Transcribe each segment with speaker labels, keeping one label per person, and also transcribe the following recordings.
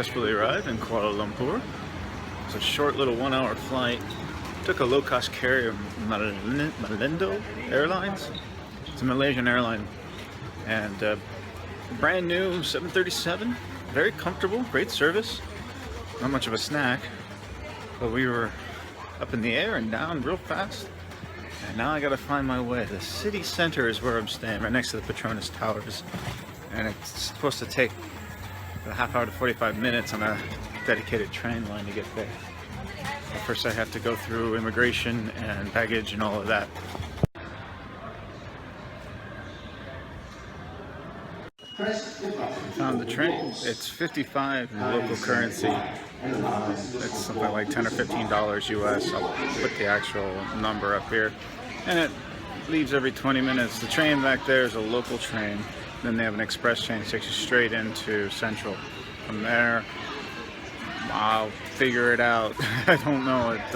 Speaker 1: successfully arrived in Kuala Lumpur. It's a short little 1-hour flight. Took a low-cost carrier, Malindo Airlines. It's a Malaysian airline. And brand new 737. Very comfortable, great service. Not much of a snack. But we were up in the air and down real fast. And now I gotta find my way. The city center is where I'm staying, right next to the Petronas Towers. And it's supposed to take a half hour to 45 minutes on a dedicated train line to get there. But first I have to go through immigration and baggage and all of that. Found the train. It's 55 in local currency. It's something like $10 or $15 US. I'll put the actual number up here. And it leaves every 20 minutes. The train back there is a local train. Then they have an express train that takes you straight into Central. From there, I'll figure it out. I don't know it.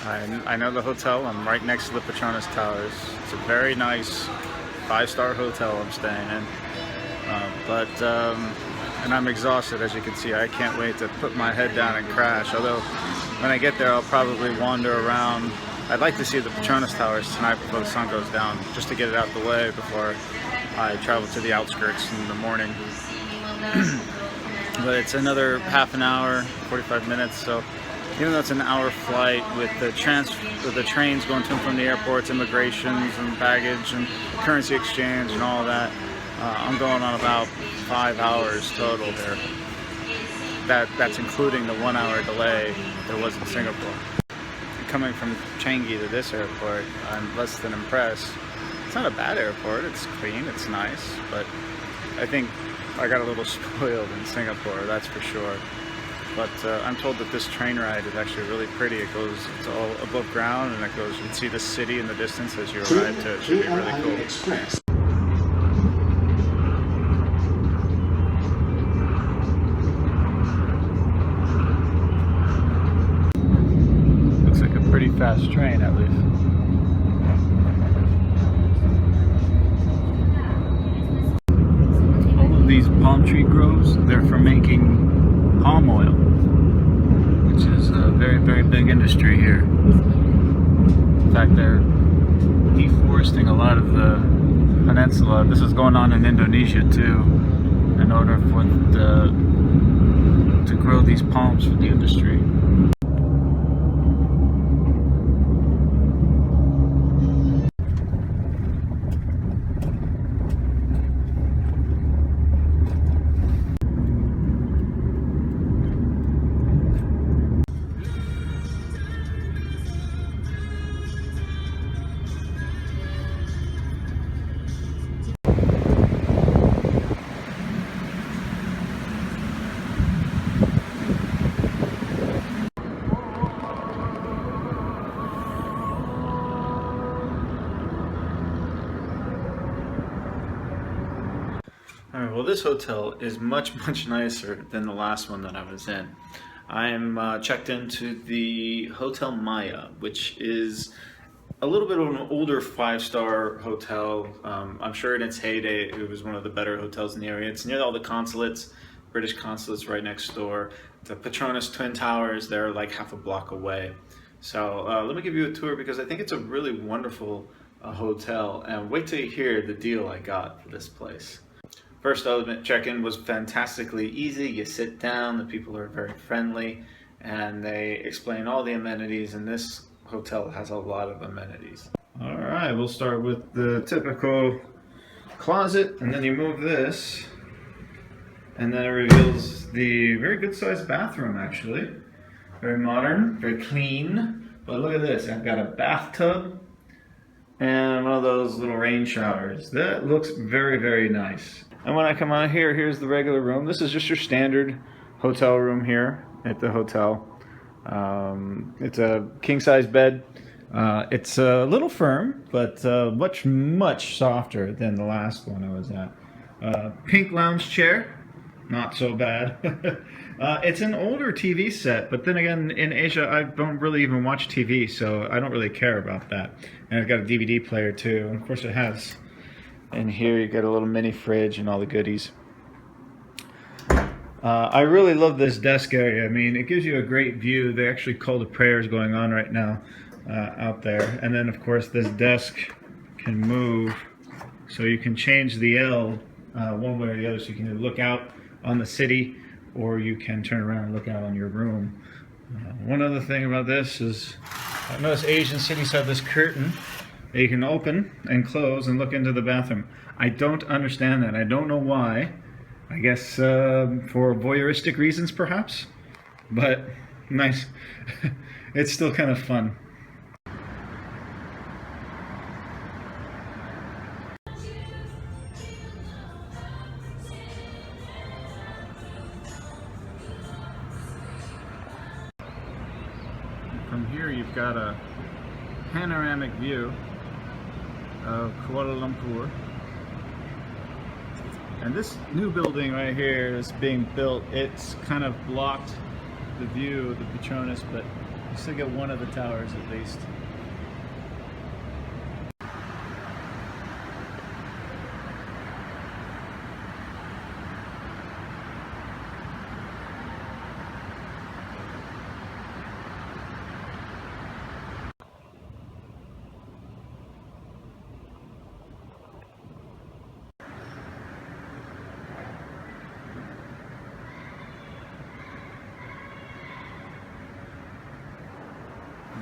Speaker 1: I know the hotel. I'm right next to the Petronas Towers. It's a very nice 5-star hotel I'm staying in. And I'm exhausted, as you can see. I can't wait to put my head down and crash. Although when I get there, I'll probably wander around. I'd like to see the Petronas Towers tonight before the sun goes down, just to get it out of the way before I travel to the outskirts in the morning. But it's another half an hour, 45 minutes. So even though it's an hour flight with the trains going to and from the airports, immigrations and baggage and currency exchange and all of that, I'm going on about 5 hours total there. That's including the 1-hour delay there was in Singapore. Coming from Changi to this airport, I'm less than impressed. It's not a bad airport, it's clean, it's nice, but I think I got a little spoiled in Singapore, that's for sure. But I'm told that this train ride is actually really pretty. It's all above ground, and you can see the city in the distance as you arrive to it. It should be really cool. Pretty fast train, at least. All of these palm tree groves, they're for making palm oil, which is a very, very big industry here. In fact, they're deforesting a lot of the peninsula. This is going on in Indonesia too, in order for to grow these palms for the industry. Alright, well, this hotel is much nicer than the last one that I was in. I'm checked into the Hotel Maya, which is a little bit of an older 5-star hotel. I'm sure in its heyday it was one of the better hotels in the area. It's near all the consulates, British consulates right next door. The Petronas Twin Towers, they're like half a block away. So let me give you a tour because I think it's a really wonderful hotel. And wait till you hear the deal I got for this place. First element check-in was fantastically easy. You sit down, the people are very friendly, and they explain all the amenities, and this hotel has a lot of amenities. All right, we'll start with the typical closet, and then you move this, and then it reveals the very good sized bathroom, actually. Very modern, very clean, but look at this. I've got a bathtub and one of those little rain showers. That looks very, very nice. And when I come out here, here's the regular room. This is just your standard hotel room here at the hotel. It's a king-size bed. It's a little firm, but much softer than the last one I was at. Pink lounge chair, not so bad. It's an older TV set, but then again, in Asia, I don't really even watch TV, so I don't really care about that. And I've got a DVD player too, and of course it has. And here you get a little mini fridge and all the goodies. I really love this desk area. I mean, it gives you a great view. They actually call the prayers going on right now out there. And then, of course, this desk can move, so you can change the L one way or the other. So you can either look out on the city, or you can turn around and look out on your room. One other thing about this is, I notice Asian cities have this curtain that you can open and close and look into the bathroom. I don't understand that. I don't know why. I guess for voyeuristic reasons, perhaps. But nice. It's still kind of fun. From here you've got a panoramic view of Kuala Lumpur. And this new building right here is being built. It's kind of blocked the view of the Petronas, but you still get one of the towers at least.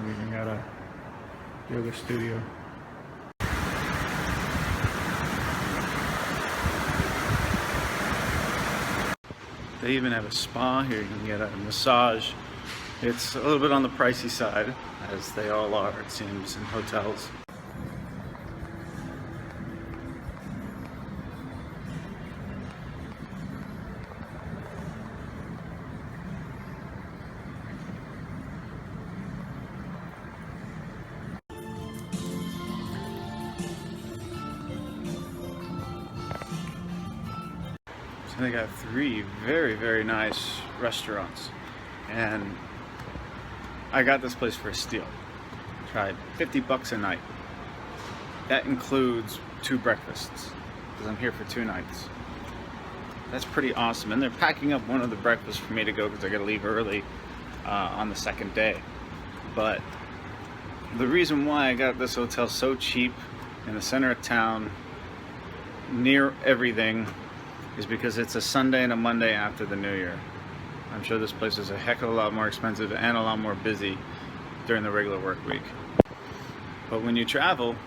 Speaker 1: We even got a yoga studio. They even have a spa here. You can get a massage. It's a little bit on the pricey side, as they all are, it seems, in hotels. They got 3 very, very nice restaurants, and I got this place for a steal. Tried $50 a night. That includes 2 breakfasts, because I'm here for 2 nights. That's pretty awesome, and they're packing up one of the breakfasts for me to go because I gotta leave early on the 2nd day. But the reason why I got this hotel so cheap in the center of town, near everything, is because it's a Sunday and a Monday after the New Year. I'm sure this place is a heck of a lot more expensive and a lot more busy during the regular work week. But when you travel,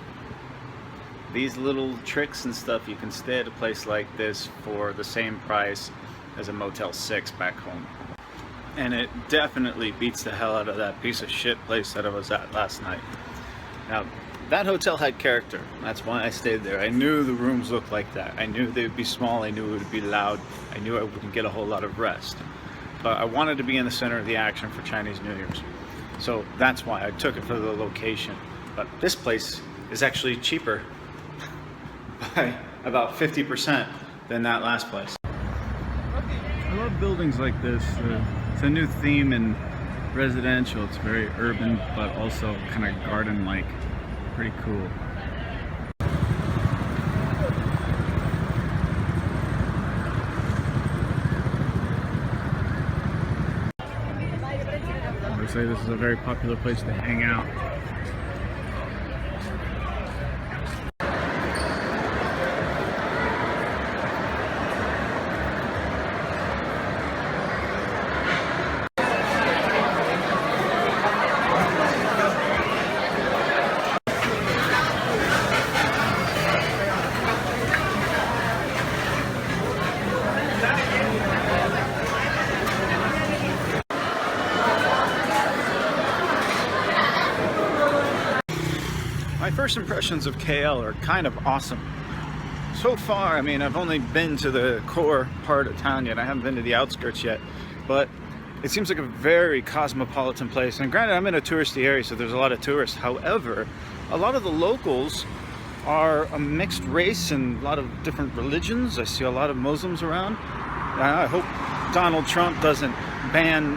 Speaker 1: these little tricks and stuff, you can stay at a place like this for the same price as a Motel 6 back home. And it definitely beats the hell out of that piece of shit place that I was at last night. Now, that hotel had character. That's why I stayed there. I knew the rooms looked like that. I knew they would be small. I knew it would be loud. I knew I wouldn't get a whole lot of rest. But I wanted to be in the center of the action for Chinese New Year's. So that's why I took it for the location. But this place is actually cheaper by about 50% than that last place. I love buildings like this. It's a new theme in residential. It's very urban, but also kind of garden-like. Pretty cool. I would say this is a very popular place to hang out. My first impressions of KL are kind of awesome. So far, I mean, I've only been to the core part of town yet. I haven't been to the outskirts yet, but it seems like a very cosmopolitan place. And granted, I'm in a touristy area, so there's a lot of tourists. However, a lot of the locals are a mixed race and a lot of different religions. I see a lot of Muslims around. I hope Donald Trump doesn't ban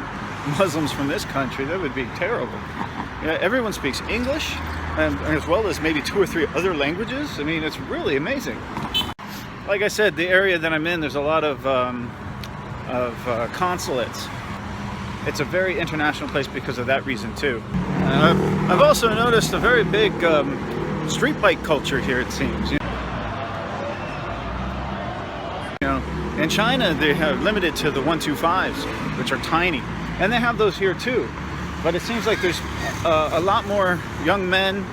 Speaker 1: Muslims from this country. That would be terrible. Yeah, everyone speaks English, and as well as maybe 2 or 3 other languages. I mean, it's really amazing. Like I said, the area that I'm in, there's a lot of consulates. It's a very international place because of that reason too. I've also noticed a very big street bike culture here, it seems. You know, in China they have limited to the 125s, which are tiny, and they have those here too. But it seems like there's a lot more young men,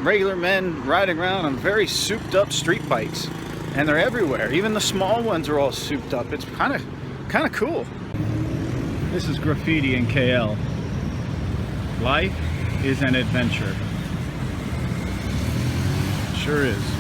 Speaker 1: regular men riding around on very souped up street bikes, and they're everywhere. Even the small ones are all souped up. It's kind of cool. This is graffiti in KL. Life is an adventure. Sure is.